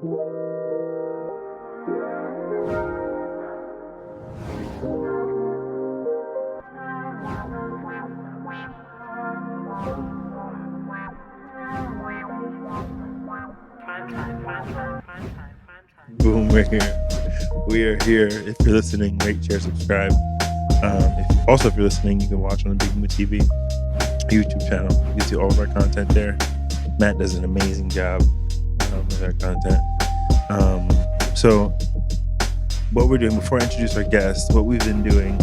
Boom, we're here. We are here. If you're listening, rate, share, subscribe. If you're listening, you can watch on the BigMood TV YouTube channel. You can see all of our content there. Matt does an amazing job with our content. So what we're doing, before I introduce our guest, what we've been doing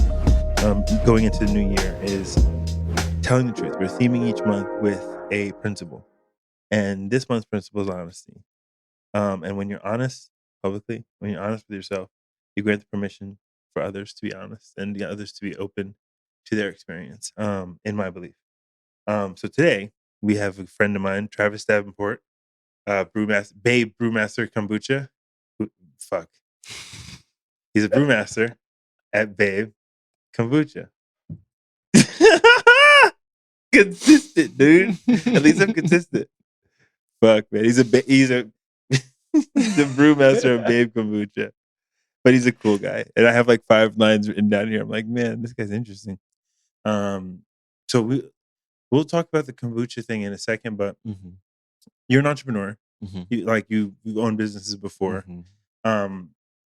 going into the new year is telling the truth. We're theming each month with a principle. And this month's principle is honesty. And when you're honest publicly, when you're honest with yourself, you grant the permission for others to be honest and the others to be open to their experience, in my belief. So today we have a friend of mine, Travis Davenport, Babe Kombucha. Fuck. He's a brewmaster at Babe Kombucha. Consistent, dude. At least I'm consistent. Fuck, man. He's a the brewmaster of Babe Kombucha. But he's a cool guy. And I have like 5 lines written down here. I'm like, man, this guy's interesting. So we'll talk about the kombucha thing in a second, but you're an entrepreneur. You own businesses before.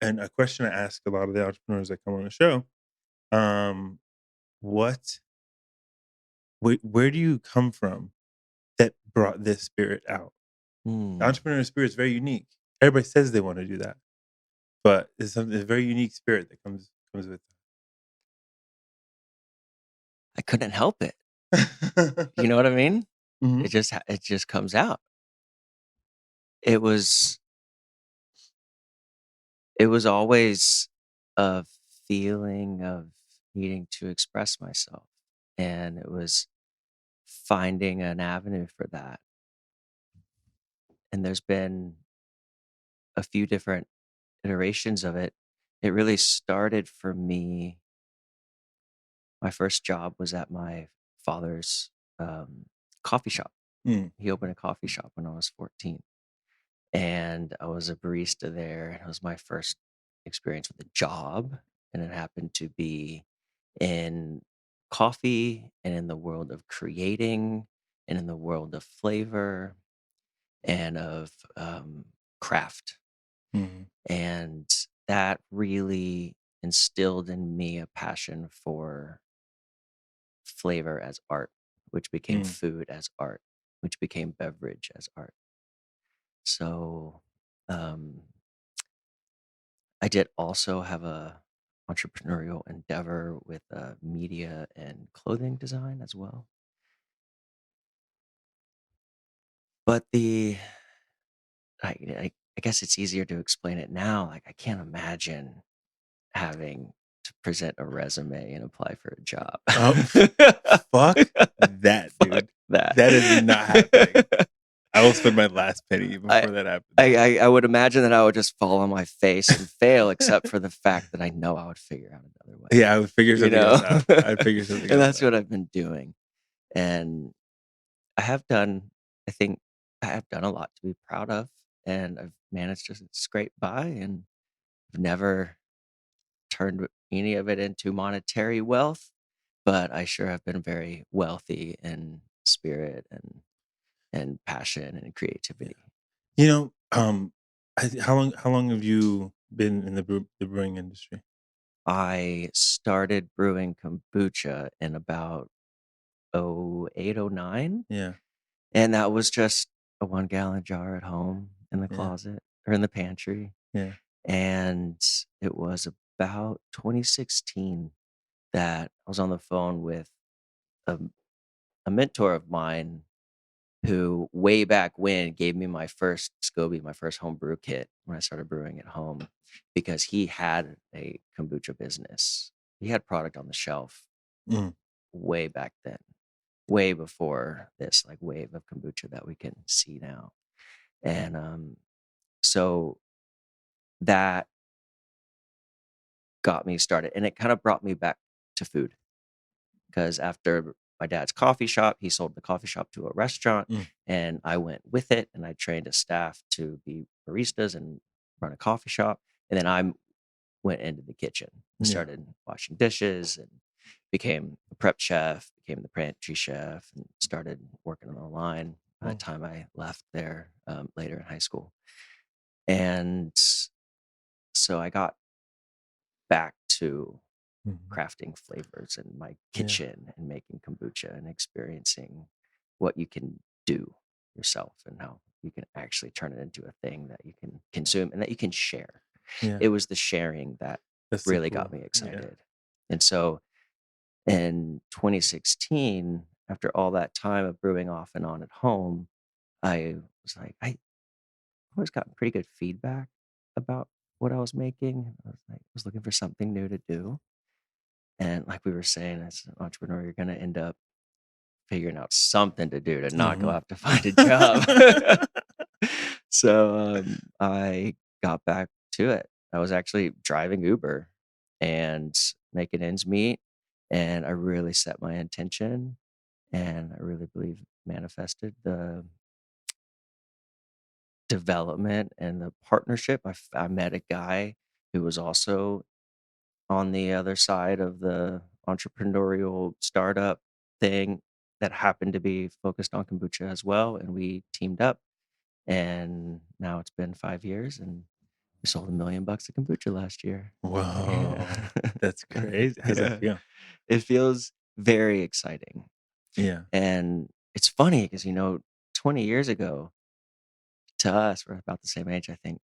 And a question I ask a lot of the entrepreneurs that come on the show, where do you come from that brought this spirit out? The entrepreneur spirit is very unique. Everybody says they want to do that, but it's a very unique spirit that comes with it. I couldn't help it. You know what I mean? It just comes out. It was always a feeling of needing to express myself, and it was finding an avenue for that. And there's been a few different iterations of it. It really started for me. My first job was at my father's coffee shop. He opened a coffee shop when I was 14. And I was a barista there. And it was my first experience with a job. And it happened to be in coffee and in the world of creating and in the world of flavor and of craft. And that really instilled in me a passion for flavor as art, which became food as art, which became beverage as art. So I did also have a entrepreneurial endeavor with media and clothing design as well. But I guess it's easier to explain it now. Like, I can't imagine having to present a resume and apply for a job. Fuck that, dude. Fuck that. That is not happening. I will spend my last penny before that happens. I would imagine that I would just fall on my face and fail, except for the fact that I know I would figure out another way. Yeah, I would figure something else out. I'd figure something And else that's what I've been doing. And I think I have done a lot to be proud of, and I've managed to scrape by, and I've never turned any of it into monetary wealth, but I sure have been very wealthy in spirit and passion and creativity. You know, how long have you been in the brewing industry? I started brewing kombucha in about 08, 09. Yeah. And that was just a 1-gallon jar at home in the closet or in the pantry. Yeah. And it was about 2016 that I was on the phone with a mentor of mine who way back when gave me my first SCOBY, my first home brew kit when I started brewing at home, because he had a kombucha business. He had product on the shelf way back then, way before this like wave of kombucha that we can see now. And so that got me started, and it kind of brought me back to food, because after my dad's coffee shop. He sold the coffee shop to a restaurant, Mm. and I went with it, and I trained a staff to be baristas and run a coffee shop. And then I went into the kitchen and Yeah. started washing dishes and became a prep chef, became the pantry chef, and started working on the line by the Well, time I left there later in high school. And so I got back to mhm. crafting flavors in my Yeah. kitchen and making kombucha and experiencing what you can do yourself and how you can actually turn it into a thing that you can consume and that you can share. Yeah. It was the sharing that That's so really got cool. me Yeah. excited. And so in 2016, after all that time of brewing off and on at home, I was like, I always gotten pretty good feedback about what I was making. I was looking for something new to do. And like we were saying, as an entrepreneur, you're going to end up figuring out something to do to not go Mhm. have to find a job. So I got back to it. I was actually driving Uber and making ends meet. And I really set my intention, and I really believe manifested the development and the partnership. I met a guy who was also on the other side of the entrepreneurial startup thing that happened to be focused on kombucha as well, and we teamed up, and now it's been 5 years, and we sold $1 million of kombucha last year. Whoa. Yeah. That's crazy. How's that Yeah. feel? It feels very exciting, Yeah. and it's funny because 20 years ago, to us, we're about the same age, I think,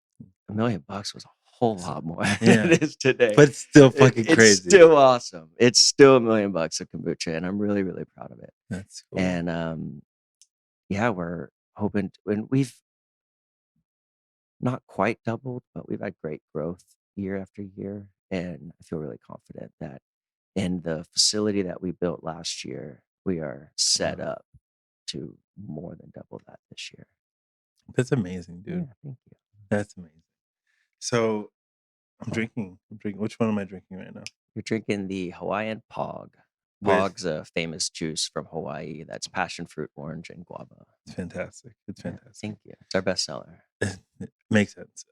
$1 million was a whole So lot more than yeah. it is today. But it's still It fucking it's crazy. still awesome. It's still $1 million of kombucha, and I'm really, really proud of it. That's cool. And, yeah, we're hoping and we've not quite doubled, but we've had great growth year after year, and I feel really confident that in the facility that we built last year, we are set Wow. up to more than double that this year. That's amazing, Yeah, dude. thank you. That's amazing. So I'm drinking. Which one am I drinking right now? You're drinking the Hawaiian Pog. With Pog's a famous juice from Hawaii that's passion fruit, orange, and guava. It's fantastic. It's Yeah, fantastic. thank you. It's our bestseller. It makes sense.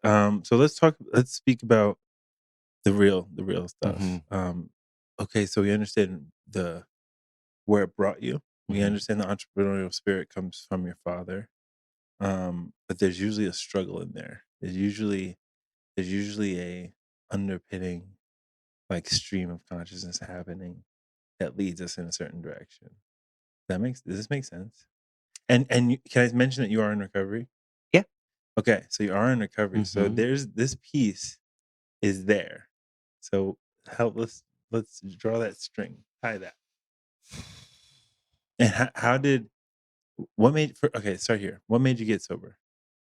So let's speak about the real stuff. Mhm, Okay, so we understand the where it brought you. We mhm. understand the entrepreneurial spirit comes from your father. But there's usually a struggle in there. There's usually a underpinning like stream of consciousness happening that leads us in a certain direction. Does this make sense? Can I mention that you are in recovery? Yeah. Okay, so you are in recovery. So Mhm. there's this piece is there. So help let's draw that string, tie that. And how did what made for okay, start here. What made you get sober?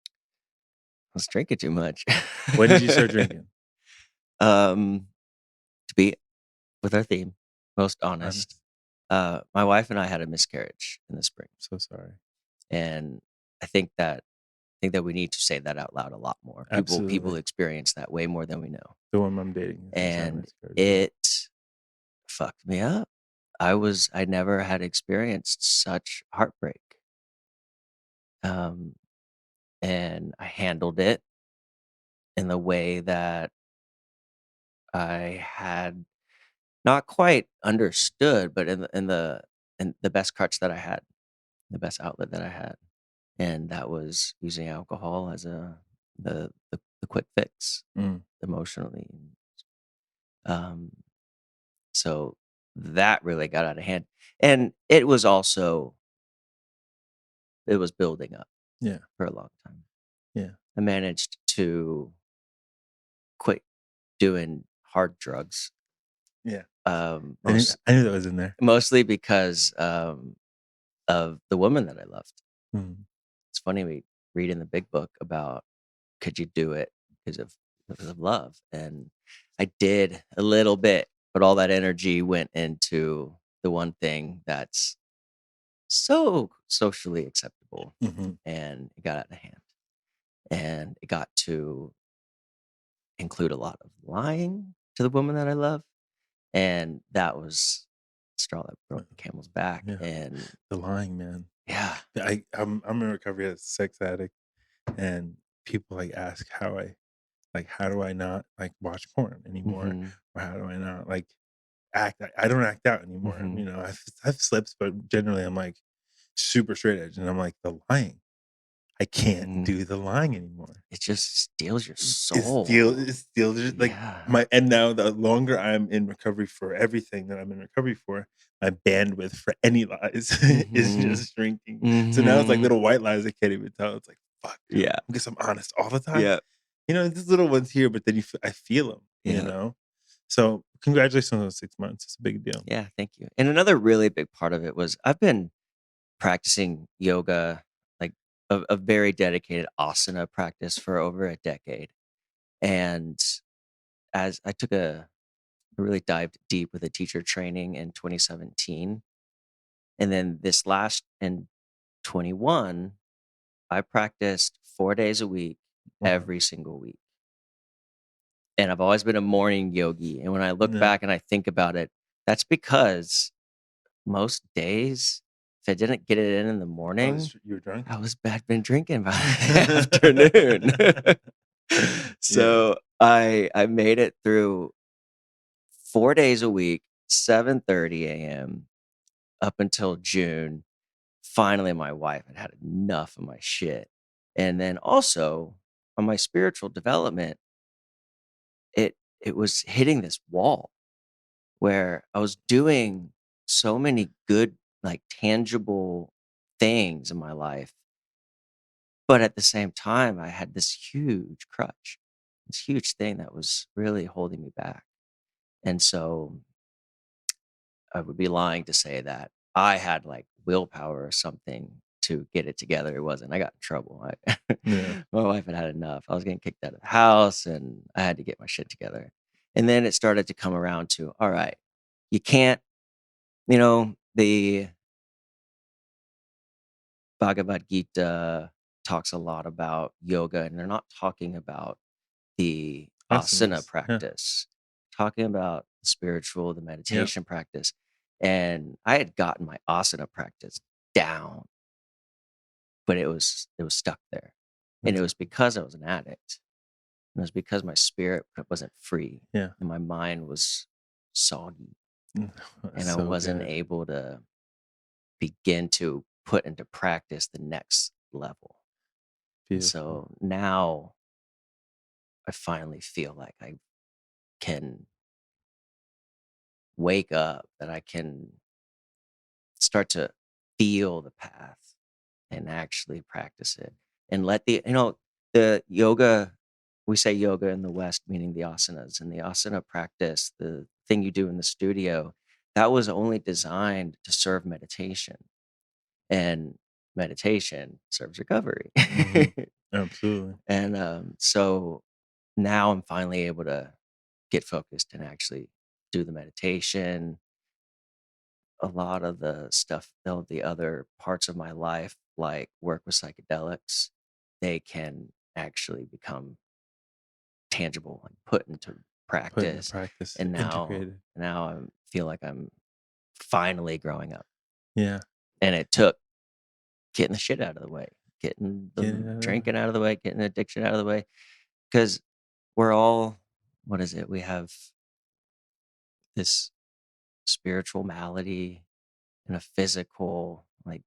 I was drinking too much. When did you start drinking? Um, to be with our theme, most honest, Honest. my wife and I had a miscarriage in the spring, So sorry. and I think that we need to say that out loud a lot more. People Absolutely. experience that way more than we know, The one I'm dating has just had a and miscarriage as well. it fucked me up. I never had experienced such heartbreak. Um, and I handled it in the way that I had not quite understood, but in the best crutch that I had, the best outlet that I had, and that was using alcohol as the quick fix Mm, emotionally. Um, so that really got out of hand, and it was building up yeah, for a long time. yeah, I managed to quit doing hard drugs, yeah. um, I knew most I knew that was in there. mostly because, of the woman that I loved. Mm, It's funny, we read in the big book about could you do it because of love, and I did a little bit, but all that energy went into the one thing that's so socially acceptable, mhm. and it got out of hand, and it got to include a lot of lying to the woman that I love, and that was straw that broke the camel's back. Yeah, And the lying, man. yeah. I'm in recovery as a sex addict, and people like ask how do I not like watch porn anymore, Mhm. or how do I not like act? I don't act out anymore. Mhm. I've slips, but generally I'm like super straight edge, and I'm like the lying. I can't Mhm. do the lying anymore. It just steals your It's soul. still just like Yeah. my and now the longer I'm in recovery for everything that I'm in recovery for, my bandwidth for any lies is Mhm. just shrinking. So now it's like Mhm. little white lies I can't even tell. It's like, fuck, Yeah. I guess I'm honest all the time. Yeah. These little ones here, but then I feel them, Yeah. So congratulations on those 6 months. It's a big deal. Yeah, thank you. And another really big part of it was I've been practicing yoga, like a very dedicated asana practice for over a decade. And as I took I really dived deep with a teacher training in 2017. And then this last in 21, I practiced 4 days a week, Wow. every single week. And I've always been a morning yogi. And when I look Yeah. back and I think about it, that's because most days, if I didn't get it in the Oh, morning, you were drunk? I'd been drinking by the afternoon. Yeah. So I made it through 4 days a week, 7:30 AM up until June. Finally, my wife had enough of my shit. And then also on my spiritual development, it was hitting this wall where I was doing so many good, like tangible things in my life. But at the same time, I had this huge crutch, this huge thing that was really holding me back. And so I would be lying to say that I had like willpower or something to get it together. It wasn't. I got in trouble. Yeah. My wife had had enough. I was getting kicked out of the house and I had to get my shit together. And then it started to come around to, all right, you can't, the Bhagavad Gita talks a lot about yoga, and they're not talking about the asana Awesomeness. Yeah. practice, talking about the spiritual, the Yeah. meditation practice. And I had gotten my asana practice down, but it was stuck there. And it That's was because I was an addict. And it was because my spirit wasn't free yeah. and my mind was soggy That's and I so wasn't good. able to begin to put into practice the next level. And Beautiful. so now I finally feel like I can wake up, that I can start to feel the path and actually practice it and let the yoga, we say yoga in the West, meaning the asanas, and the asana practice, the thing you do in the studio, that was only designed to serve meditation, and meditation serves recovery. Mhm. Absolutely. And so now I'm finally able to get focused and actually do the meditation. A lot of the stuff, though, the other parts of my life, like work with psychedelics, they can actually become tangible and put into Put into practice. practice, And integrated. now I feel like I'm finally growing up. Yeah. And it took getting the shit out of the way, getting Get the it out of the way. drinking out of the way, getting addiction out of the way. Because we're all, what is it? We have this spiritual malady and a physical like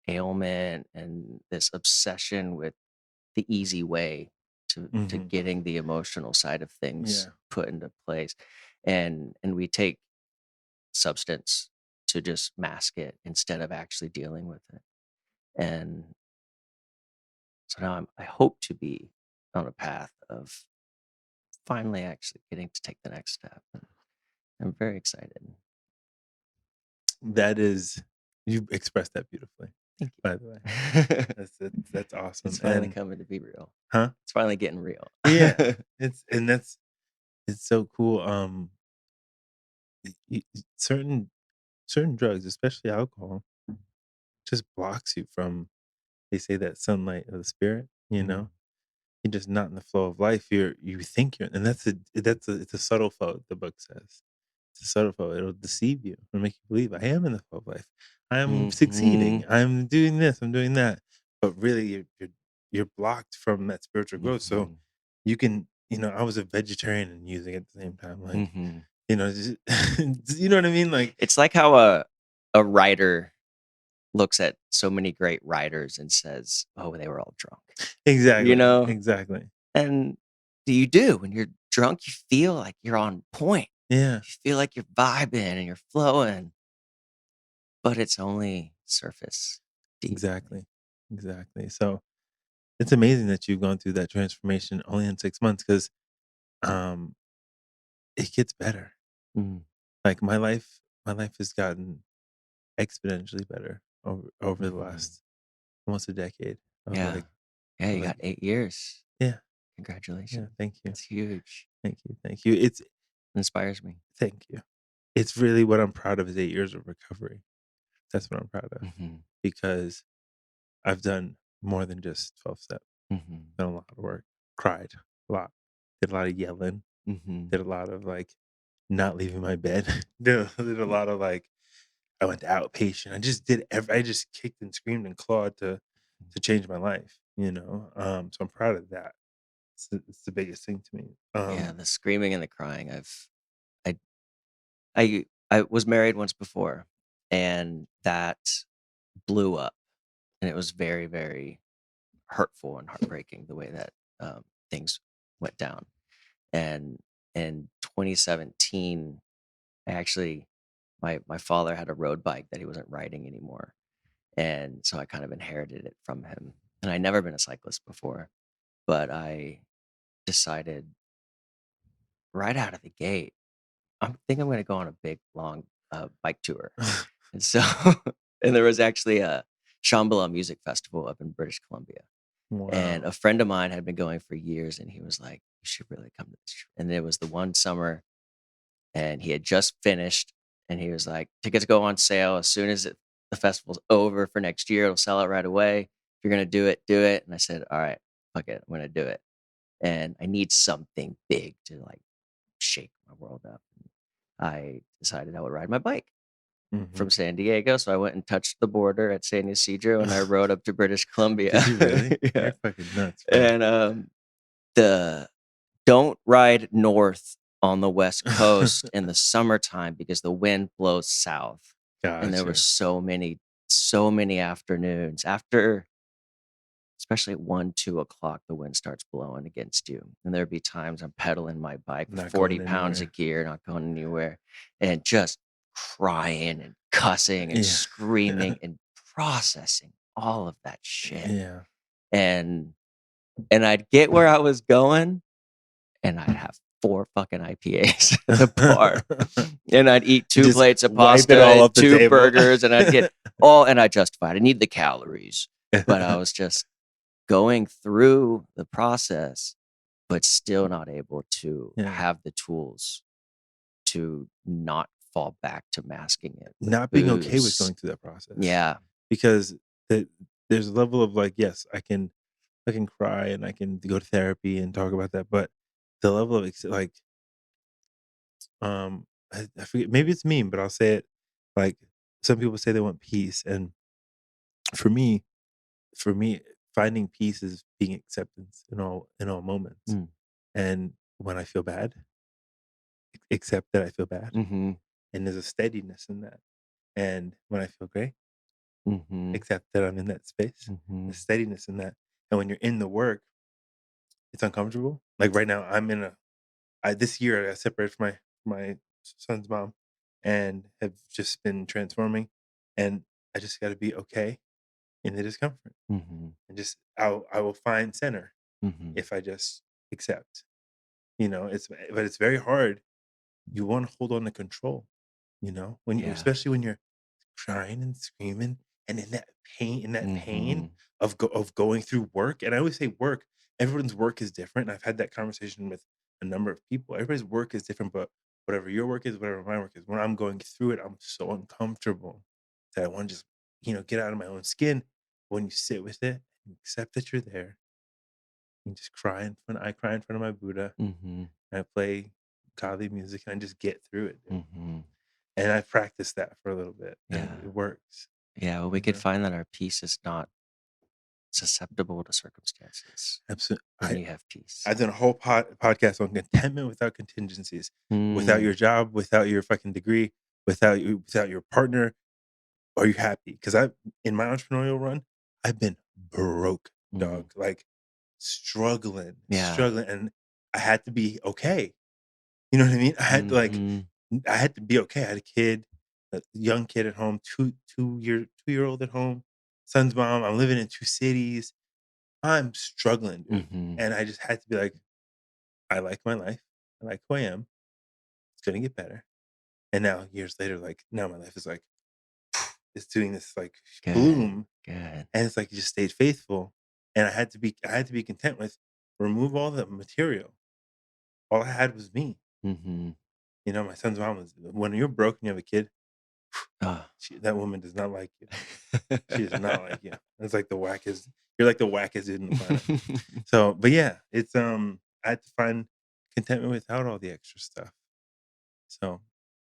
ailment and this obsession with the easy way to Mhm. getting the emotional side of things Yeah. put into place. And we take substance to just mask it instead of actually dealing with it. And so now I hope to be on a path of finally actually getting to take the next step. And I'm very excited. That is you expressed that beautifully, Thank by the way. you. That's awesome, It's finally and coming to be real. huh? It's finally getting real. Yeah. It's so cool, certain drugs, especially alcohol, just blocks you from, they say, that sunlight of the spirit, you Mm, know? You're just not in the flow of life. You think you're, and that's a it's a subtle flow, the book says. It's a subtle it'll deceive you and make you believe I am in the flow of life. I'm succeeding. Mhm. I'm doing this. I'm doing that. But really, you're blocked from that spiritual growth. So Mhm. you can, I was a vegetarian and using it at the same time. Like, Mhm. just, you know what I mean? Like, It's like how a writer looks at so many great writers and says, "Oh, they were all drunk." You exactly, know? exactly. And you do. When you're drunk, you feel like you're on point. Yeah, You feel like you're vibing and you're flowing, but it's only surface deep. exactly, exactly. So it's amazing that you've gone through that transformation only in 6 months because um, it gets better. Mm, Like my life has gotten exponentially better over the mhm. last almost a decade of Yeah. like Yeah, of you like got 8 years. yeah, yeah, Congratulations. thank you. That's huge. Thank you. Thank you. It's Inspires me. thank you. It's really what I'm proud of is 8 years of recovery. That's what I'm proud of Mhm. because I've done more than just 12 step. Mhm. Done a lot of work. Cried a lot. Did a lot of yelling. Mhm. Did a lot of like not leaving my bed. Did a lot of like I went to outpatient. I just kicked and screamed and clawed to change my life, So I'm proud of that. It's the biggest thing to me. Yeah, the screaming and the crying. I I was married once before, and that blew up, and it was very, very hurtful and heartbreaking the way that, things went down. And in 2017, I actually my father had a road bike that he wasn't riding anymore, and so I kind of inherited it from him. And I'd never been a cyclist before, but I decided right out of the gate, I'm gonna go on a big, long, bike tour. And so and there was actually a Shambhala Music Festival up in British Columbia, and Wow. a friend of mine had been going for years, and he was like, "You should really come to this." And it was the one summer, and he had just finished, and he was like, "Tickets go on sale as soon as the festival's over for next year. It'll sell out right away. If you're gonna do it, do it." And I said, "All right, fuck it, I'm gonna do it." And I need something big to like shake my world up. I decided I would ride my bike Mhm. from San Diego, so I went and touched the border at San Ysidro, and I rode up to British Columbia. Did you really? Yeah, You're fucking nuts, man. and, the don't ride north on the West Coast in the summertime because the wind blows south, and there were Gotcha. so many afternoons after especially at 1, 2 o'clock, the wind starts blowing against you, and there'd be times I'm pedaling my bike with Not 40 going pounds anywhere. of gear, not going anywhere, and just crying and cussing and Yeah. screaming and processing all of that shit, Yeah. and I'd get where I was going, and I'd have 4 fucking IPAs at the bar, and I'd eat 2 Just plates of wipe pasta it all and off the 2 table. burgers, and I'd get all and I justified, I need the calories, but I was just going through the process, but still not able to Yeah. have the tools to not fall back to masking it with Not being okay with booze. going through that process Yeah. because the there's a level of like, yes, I can cry and I can go to therapy and talk about that, but the level of like, I forget, maybe it's mean, but I'll say it like some people say they want peace, and for me, for me, finding peace is being acceptance in all moments. Mm. And when I feel bad, accept that I feel bad, Mhm. and there's a steadiness in that. And when I feel great, Mhm. accept that I'm in that space. There's Mhm. steadiness in that. And when you're in the work, it's uncomfortable. Like right now, I this year I separated from my son's mom, and have just been transforming, and I just got to be okay in the discomfort, Mhm. and just I will find center Mhm. if I just accept. But it's very hard. You want to hold on to control. When you Yeah. especially when you're crying and screaming and in that pain Mhm. of going through work. And I always say work, everyone's work is different. I've had that conversation with a number of people. Everybody's work is different, but whatever your work is, whatever my work is, when I'm going through it, I'm so uncomfortable that I want to just, get out of my own skin. When you sit with it and accept that you're there, and just cry in front of my Buddha, Mhm. and I play godly music and I just get through it, dude. Mhm. And I practiced that for a little bit, and Yeah. it works. Yeah, well, we You could know, find that our peace is not susceptible to circumstances absolutely. when you have peace. I've done a whole podcast on contentment without contingencies, without Mm. your job, without your fucking degree, without your partner. Are you happy? Because I, in my entrepreneurial run, I've been broke, Mm. dog. Like struggling, Yeah. and I had to be okay. You know what I mean? Mhm. I had to be okay. I had a kid, a young kid at home, 2-year old at home, son's mom. I'm living in 2 cities. I'm struggling, dude. Mhm. And I just had to be like, I like my life. I like who I am. It's gonna get better. And now years later, like now my life is like it's doing this like Good. bloom, Good. and it's like you just stayed faithful. And I had to be content with remove all the material. All I had was me. Mhm. You know, my son's mom was when you're broke and you have a kid, Ah. that woman does not like you. She does not like you. It's like the wackest. You're like the wackest dude on the planet. So, but yeah, it's I had to find contentment without all the extra stuff. So,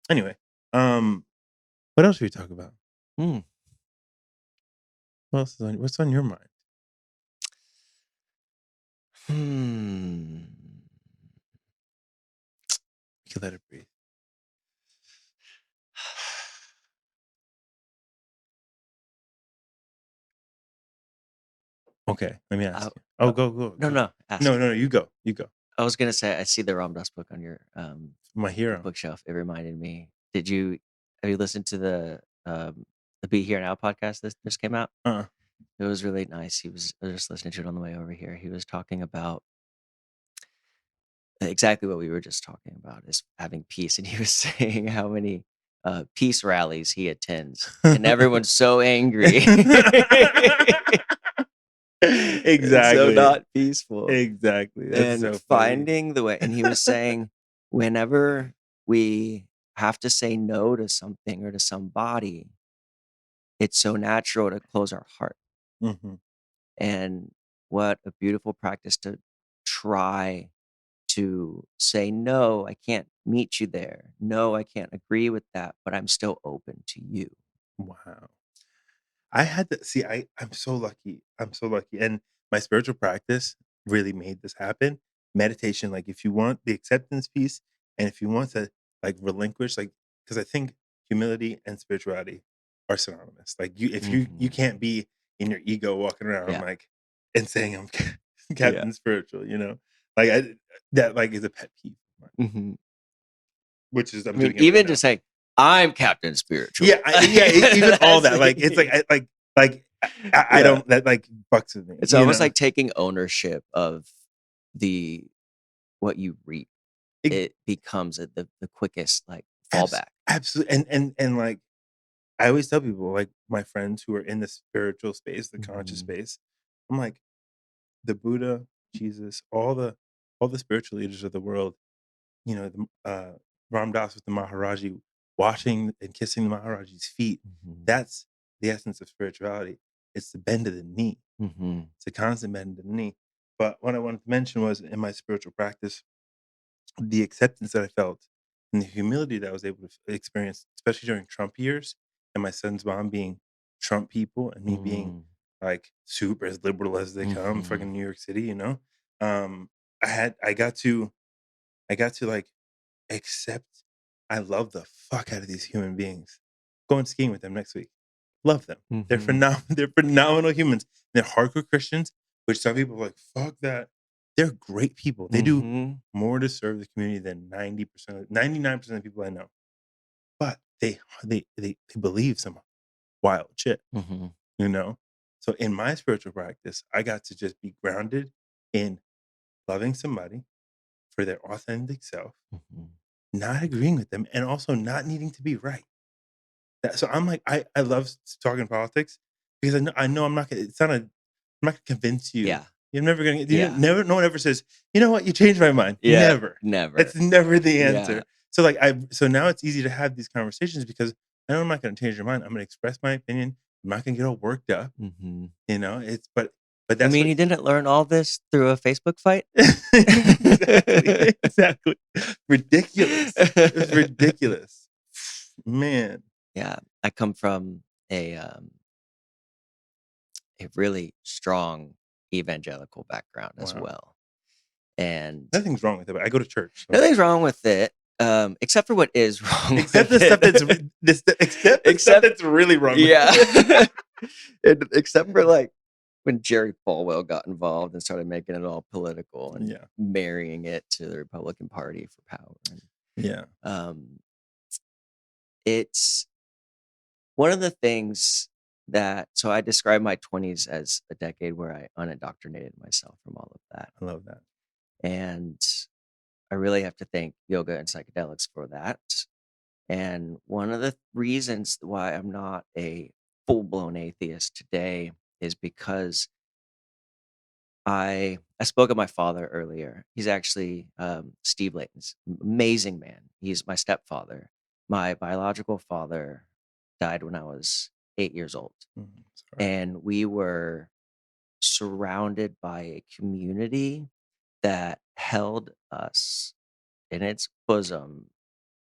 anyway, what else should we talk about? Mm. What else is what's on your mind? Hmm. You can let it breathe. Okay, let me I ask you. Oh, uh, go. no, ask. No, you go. You go. I was gonna say, I see the Ram Dass book on My your hero. bookshelf. It reminded me. Have you listened to the Be Here Now podcast that just came out? Uh-uh. It was really nice. I was just listening to it on the way over here. He was talking about exactly what we were just talking about, is having peace, and he was saying how many peace rallies he attends, and everyone's so angry. And so Exactly. not peaceful. Exactly. That's And so funny. finding the way, and he was saying, whenever we have to say no to something or to somebody, it's so natural to close our heart. Mhm. And what a beautiful practice to try to say, no, I can't meet you there. No, I can't agree with that, but I'm still open to you. Wow. I had to see, I'm so lucky. I'm so lucky. And my spiritual practice really made this happen. Meditation, like if you want the acceptance piece and if you want to like relinquish, like because I think humility and spirituality are synonymous. Like you Mhm. can't be in your ego walking around Yeah. like and saying I'm Yeah. Captain Spiritual, you know? Like that like is a pet peeve of mine, Mhm. which is I I'm mean, doing it right even to now. say, I'm Captain Spiritual. Yeah, even all That's that. Like it's like I yeah. don't that like fucks with me, It's you almost know? like taking ownership of the what you reap. It, It becomes the quickest like abs- fallback. absolutely, and like I always tell people, like my friends who are in the spiritual space, the conscious Mhm. space, I'm like the Buddha, Jesus, all the spiritual leaders of the world. You know, Ram Dass with the Maharaji, washing and kissing the Maharaji's feet. Mhm. That's the essence of spirituality. It's the bend of the knee. Mhm. It's a constant bend of the knee. But what I wanted to mention was in my spiritual practice, the acceptance that I felt and the humility that I was able to experience, especially during Trump years and my son's mom being Trump people and me being Mm. like super as liberal as they come, fucking Mhm. New York City, you know. Um, I got to like accept I love the fuck out of these human beings. Going skiing with them next week. Love them. They're Mhm. phenomenal. They're phenomenal humans. They're hardcore Christians, which some people are like, fuck that. They're great people. They do Mhm. more to serve the community than 99% of the people I know. But they believe some wild shit, Mhm. you know? So in my spiritual practice, I got to just be grounded in loving somebody for their authentic self, Mhm. not agreeing with them, and also not needing to be right. So I'm like, I love talking politics because I know I'm not gonna. It's not a. I'm not gonna convince you. Yeah. You're never gonna. Yeah. Never. No one ever says. You know what? You changed my mind. Yeah. Never. Never. That's never the Yeah. answer. So like So now it's easy to have these conversations because I know I'm not gonna change your mind. I'm gonna express my opinion. I'm not gonna get all worked up. Mhm. You know. It's but But You that's mean what he didn't learn all this through a Facebook fight? exactly. Ridiculous. It was ridiculous. Man. Yeah, I come from a really strong evangelical background as Wow. well. And Nothing's wrong with it, but I go to church. So. nothing's wrong with it, except for what is wrong Except with the stuff that's it. except the stuff that's really wrong with it. Yeah. Except for like when Jerry Falwell got involved and started making it all political and Yeah. marrying it to the Republican Party for power. And, Yeah. it's one of the things that, so I describe my 20s as a decade where I unindoctrinated myself from all of that. I love that. And I really have to thank yoga and psychedelics for that. And one of the reasons why I'm not a full-blown atheist today is because I spoke of my father earlier. He's actually Steve Layton's amazing man. He's my stepfather. My biological father died when I was 8 years old. And we were surrounded by a community that held us in its bosom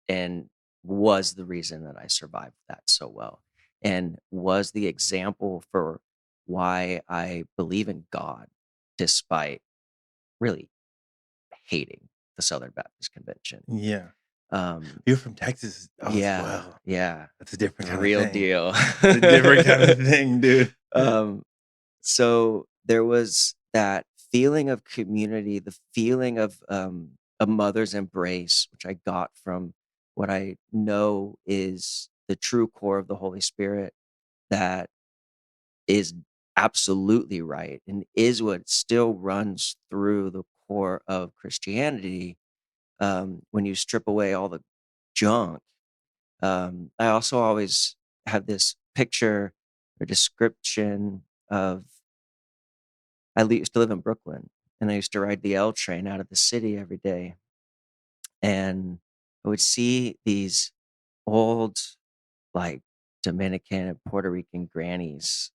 and was the reason that I survived that so well and was the example for why I believe in God despite really hating the Southern Baptist Convention. Yeah. Um, You're from Texas as yeah, well. yeah, That's a different kind real of thing. deal. It's a different kind of thing, dude. So there was that feeling of community, the feeling of a mother's embrace, which I got from what I know is the true core of the Holy Spirit that is absolutely right and is what still runs through the core of Christianity when you strip away all the junk. I also always have this picture or description of used to live in Brooklyn and I used to ride the L train out of the city every day. And I would see these old, like Dominican and Puerto Rican grannies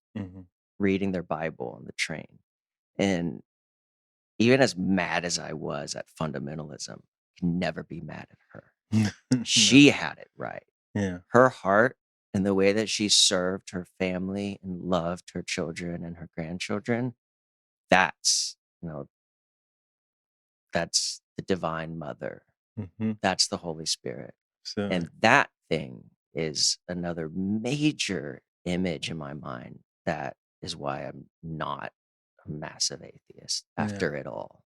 reading their Bible on the train. And even as mad as I was at fundamentalism, I can never be mad at her. She had it right. Yeah. Her heart and the way that she served her family and loved her children and her grandchildren, that's, that's the divine mother. That's the Holy Spirit. And that thing is another major image in my mind. That is why I'm not a massive atheist after it all.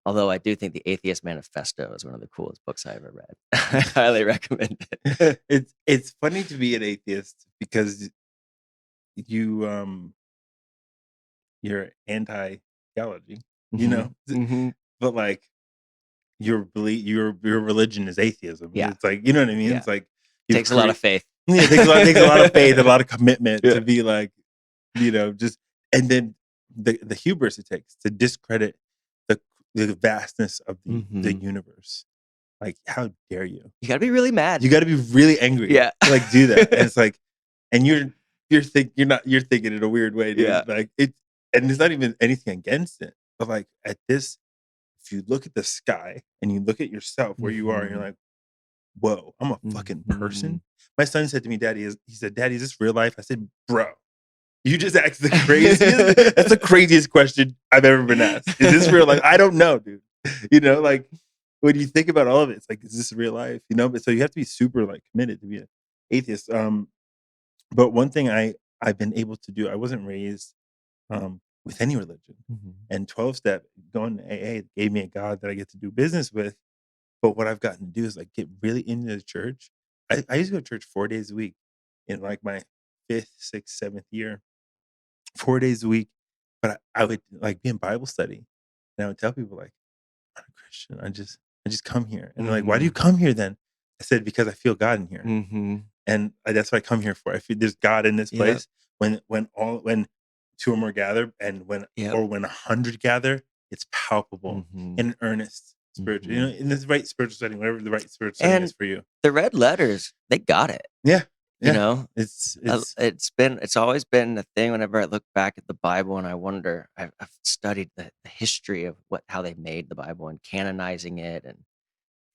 Although I do think the Atheist Manifesto is one of the coolest books I ever read. I highly recommend it. It's funny to be an atheist because you're anti-theology, but like your religion is atheism. Yeah. It's like, you know what I mean? Yeah. It's like takes a lot of faith. Yeah, it takes a lot of faith, a lot of commitment to be like, just, and then the hubris it takes to discredit the vastness of the universe. Like, how dare you? You gotta be really mad. You gotta be really angry. Yeah. To like do that. And it's like, and you're thinking in a weird way, dude. Yeah. Like and there's not even anything against it. But like if you look at the sky and you look at yourself where you are, and you're like, whoa, I'm a fucking person. My son said to me, Daddy, is this real life? I said, bro, you just asked the craziest. That's the craziest question I've ever been asked. Is this real life? I don't know, dude. Like when you think about all of it, it's like, is this real life? But so you have to be super like committed to be an atheist. But one thing I've been able to do, I wasn't raised with any religion, and 12-step going to AA gave me a God that I get to do business with. But what I've gotten to do is like get really into the church. I used to go to church 4 days a week in like my 5th, 6th, 7th year. 4 days a week, but I would like be in Bible study, and I would tell people like, I'm not a Christian. I just come here, and they're like, why do you come here then? I said, because I feel God in here, and that's what I come here for. I feel there's God in this place. When 2 or more gather, and when 100 gather, it's palpable and earnest spiritual. In this right spiritual setting, whatever the right spiritual setting is for you. The red letters, they got it. Yeah. You Yeah. know, It's it's always been a thing whenever I look back at the Bible and I wonder, I've studied the history of how they made the Bible and canonizing it and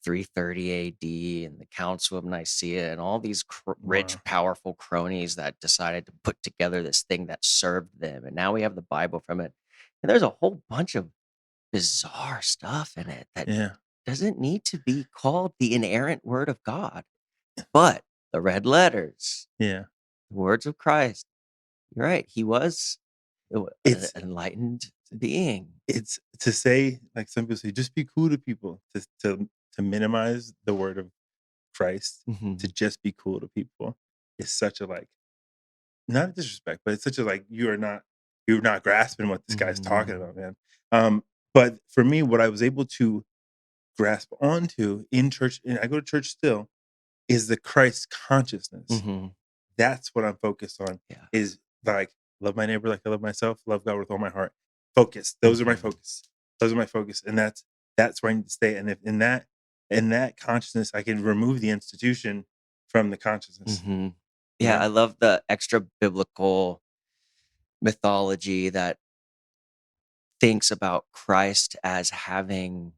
330 AD and the Council of Nicaea and all these rich, wow. powerful cronies that decided to put together this thing that served them. And now we have the Bible from it. And there's a whole bunch of bizarre stuff in it that Yeah. doesn't need to be called the inerrant word of God. But the red letters, Yeah. the words of Christ, you're right. He was an It's enlightened being. it's to say, like some people say, just be cool to people, to minimize the word of Christ, Mhm. to just be cool to people is such a like, not a disrespect, but it's such a like, you're not grasping what this guy's talking Mhm. about, man. But for me, what I was able to grasp onto in church, and I go to church still, is the Christ consciousness. Mhm. That's what I'm focused on. Yeah. Is like love my neighbor like I love myself, love God with all my heart. Focus. Those are my Mhm. focus. Those are my focus. And that's where I need to stay. And if in that consciousness, I can remove the institution from the consciousness. Mhm. You Yeah, know? I love the extra biblical mythology that thinks about Christ as having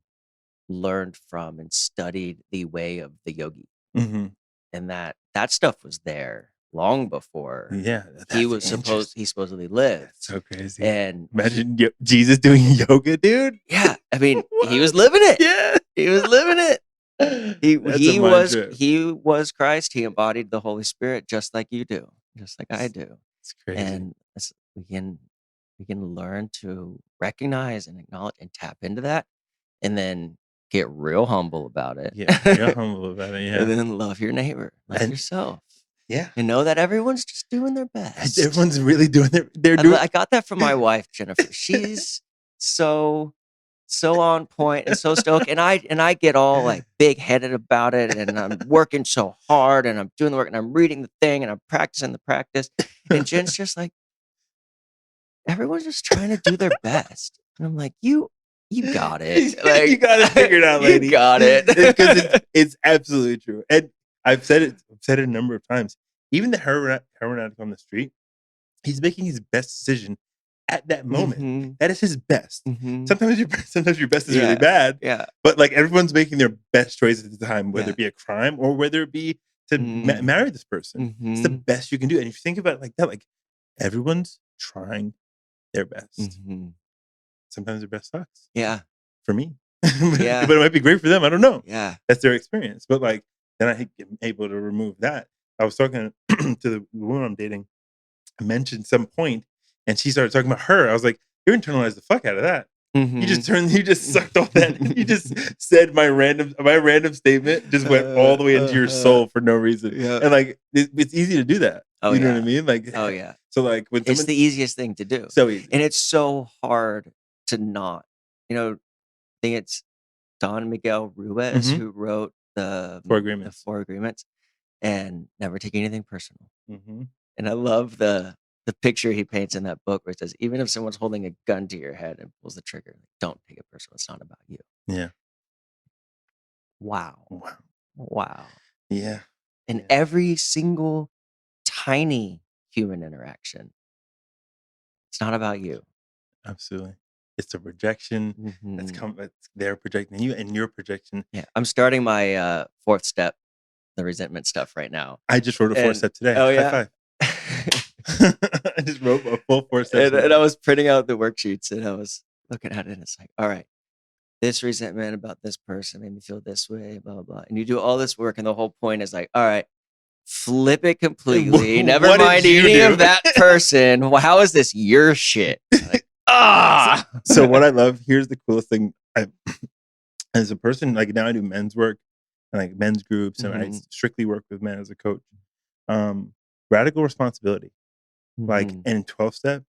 learned from and studied the way of the yogi, Mhm. and that stuff was there long before Yeah, that's he interesting. supposedly lived. That's so crazy. And Imagine Jesus doing yoga, dude. yeah, I mean, he What? was living it. Yeah. He was living it. That's a mind trip. He was Christ. He embodied the Holy Spirit just like you do, just like I It's, do. it's crazy. And we can learn to recognize and acknowledge and tap into that, and then get real humble about it. Yeah, real humble about it. And Yeah. then love your neighbor like And yourself. yeah, And know that everyone's just doing their best. everyone's really doing they're doing I got that from my wife, Jennifer. She's so on point and so stoked. And I get all like big headed about it. And I'm working so hard and I'm doing the work and I'm reading the thing and I'm practicing the practice. And Jen's just like, everyone's just trying to do their best. And I'm like, you got it. Like, you got it figured out, lady. You got it. Because it's absolutely true. And I've said it a number of times. Even the heroin addict on the street, he's making his best decision at that moment. Mhm. That is his best. Mhm. Sometimes your best is really Yeah. bad. Yeah. But like everyone's making their best choice at the time, whether Yeah. it be a crime or whether it be to marry this person. It's the Mhm. best you can do. And if you think about it like that, like everyone's trying their best. Mhm. Sometimes their best sucks. Yeah. For me. Yeah. But it might be great for them. I don't know. Yeah. That's their experience. But like then I am able to remove that. I was talking to the woman I'm dating. I mentioned some point, and she started talking about her. I was like, "You internalized the fuck out of that. Mhm. You just sucked all that. You just said my random statement just went all the way into your soul for no reason. Yeah. And like it's easy to do that. Oh, you know yeah. what I mean? Like Oh, yeah. So like when It's someone the easiest thing to do. so easy. And it's so hard to not. I think it's Don Miguel Ruiz Mhm. who wrote the 4 Agreements. 4 Agreements, and never take anything personal. Mhm. And I love the picture he paints in that book where it says, even if someone's holding a gun to your head and pulls the trigger, don't take it personal. It's not about you. Yeah. Wow. Wow. Wow. Yeah. And Yeah. every single tiny human interaction, it's not about you. Absolutely. It's a projection that's Mhm. that's they're projecting you and your projection. Yeah. I'm starting my 4th step, the resentment stuff right now. I just wrote a 4-step today. Oh, High yeah. five. I just wrote a full 4 steps. And I was printing out the worksheets and I was looking at it and it's like, all right, this resentment about this person made me feel this way, blah, blah, blah. And you do all this work and the whole point is like, all right, flip it completely. Never What did mind you any do? of that person. Well, how is this your shit? Like, So what I love, here's the coolest thing. As a person, like now I do men's work and like men's groups and I Mhm. strictly work with men as a coach. Radical responsibility. Like Mhm. in 12 step,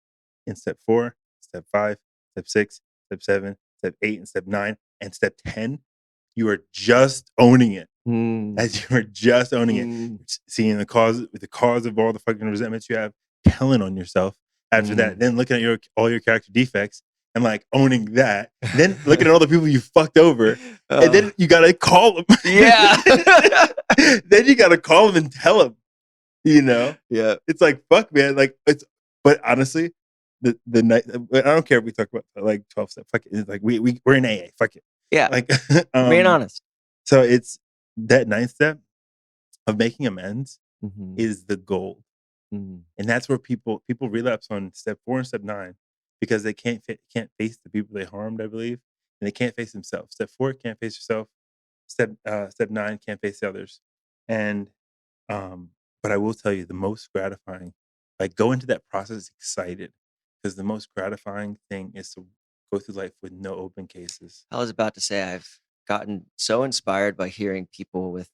in step 4, step 5, step 6, step 7, step 8, and step 9, and step 10, you are just owning it. Mm. As you are just owning it. Mm. Seeing the cause of all the fucking resentments you have, telling on yourself after that, then looking at all your character defects and like owning that, then looking at all the people you fucked over, and then you gotta call them. Yeah. Then you gotta call them and tell them. You know, Yeah. it's like fuck, man. Like it's, but honestly, the night I don't care if we talk about like 12 step. Fuck it. It's like we're in AA. Fuck it. Yeah. Like Being honest. so it's that ninth step of making amends Mhm. is the goal. Mhm. And that's where people relapse on step 4 and step 9 because they can't face the people they harmed, I believe, and they can't face themselves. Step 4, can't face yourself. Step 9, can't face the others. And but I will tell you the most gratifying, like go into that process excited because the most gratifying thing is to go through life with no open cases. I was about to say I've gotten so inspired by hearing people with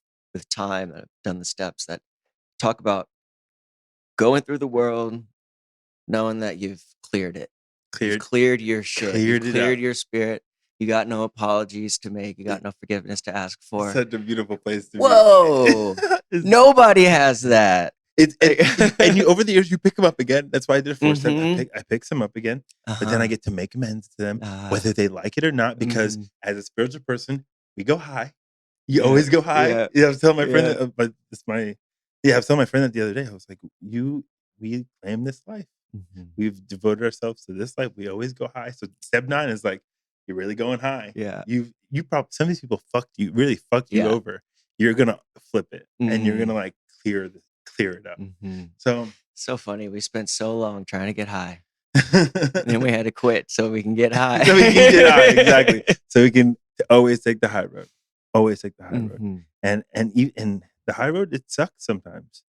time that have done the steps that talk about going through the world knowing that you've cleared it. You've Cleared cleared your shit. You've cleared it cleared out. your spirit. You got no apologies to make. You got no forgiveness to ask It's for. such a beautiful place to be. Whoa! It's Nobody has that. It's Like- and you over the years you pick them up again. That's why I did a 4 step. Mhm. I pick them up again, but then I Uh-huh. get to make amends to them, Ah. whether they like it or not. Because Mhm. as a spiritual person, we go high. You Yeah, always go high. yeah, Yeah, I was telling my friend yeah. that, but it's my yeah. I was telling my friend that the other day. I was like, we claim this life. Mhm. We've devoted ourselves to this life. We always go high. So step 9 is like you're really going high. Yeah. You probably some of these people really fucked you Yeah. over. You're gonna flip it and you're Mhm. gonna like clear it up. Mhm. So So funny. We spent so long trying to get high. And then we had to quit so we can get high. so we can get high, exactly. So we can always take the high road. Always take the high road. Mhm. And the high road, it sucks sometimes.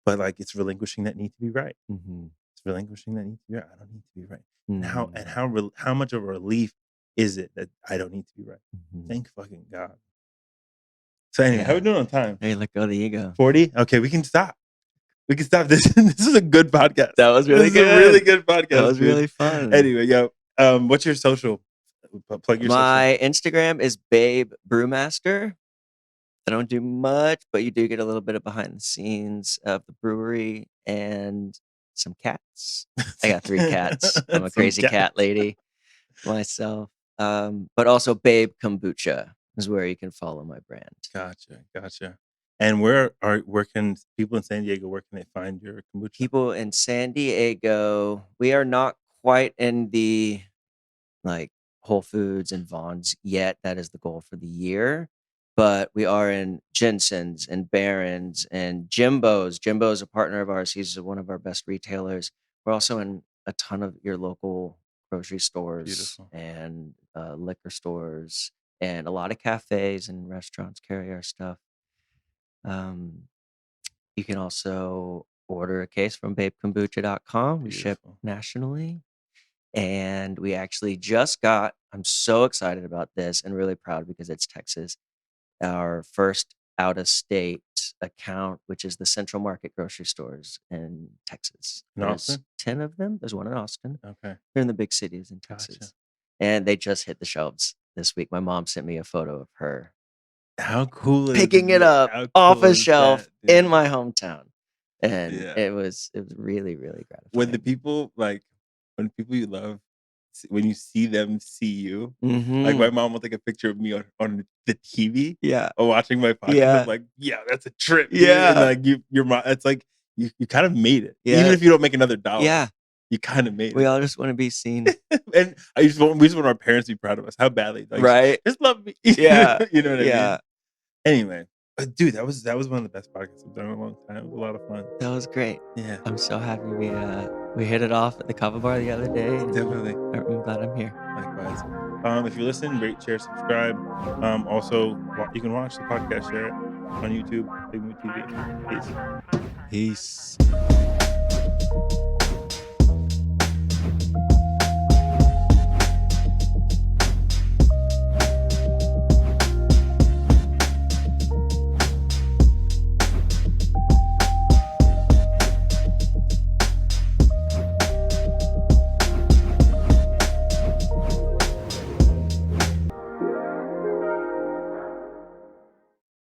But like it's relinquishing that need to be right. Mhm. It's relinquishing that need to be right. I don't need to be right. Mhm. And how much of a relief is it that I don't need to be right? Mhm. Thank fucking God. So anyway, how Yeah. we doing on time? Hey, let go of the ego. 40? Okay, we can stop. We can stop this. This is a good podcast. That was really This is a really good. good podcast. That was dude. really fun. Anyway, what's your social? Plug your social. My Instagram is Babe Brewmaster. I don't do much, but you do get a little bit of behind the scenes of the brewery and some cats. I got 3 cats. I'm a Some crazy cat lady myself. But also Babe Kombucha is where you can follow my brand. Gotcha. And where can people in San Diego, where can they find your kombucha? People in San Diego, we are not quite in the like Whole Foods and Vaughn's yet. That is the goal for the year. But we are in Jensen's and Barron's and Jimbo's. Jimbo's a partner of ours. He's one of our best retailers. We're also in a ton of your local grocery stores Beautiful. and liquor stores, and a lot of cafes and restaurants carry our stuff. You can also order a case from babekombucha.com. We ship Beautiful. nationally. And we actually just got, I'm so excited about this and really proud because it's Texas, our first out of state account, which is the Central Market grocery stores in Texas. In There's Austin? 10 of them. There's one in Austin. Okay. They're in the big cities in Texas. Gotcha. And they just hit the shelves this week. My mom sent me a photo of her How cool is picking it that? up How off cool a is shelf that, in dude? my hometown. And Yeah. it was really, really gratifying. When the people when people you love, when you see them see you, like my Mhm. mom will take a picture of me on the TV Yeah. or watching my podcast. Yeah. I'm like, yeah, that's a trip. Dude. Yeah. And like your mom, it's like you kind of made it. Yeah. Even if you don't make another dollar. Yeah. You kind of made We it. all just want to be seen. And we just want our parents to be proud of us. How badly, like, Right? just love me. Yeah. You know what I Yeah. mean? Anyway, dude, that was one of the best podcasts I've done in a long time. It was a lot of fun. That was great. Yeah, I'm so happy we hit it off at the cover bar the other day. and definitely. I'm glad I'm here. Likewise. If you're listening, rate, share, subscribe. Also, you can watch the podcast, share it on YouTube, BigMood TV. Peace. Peace.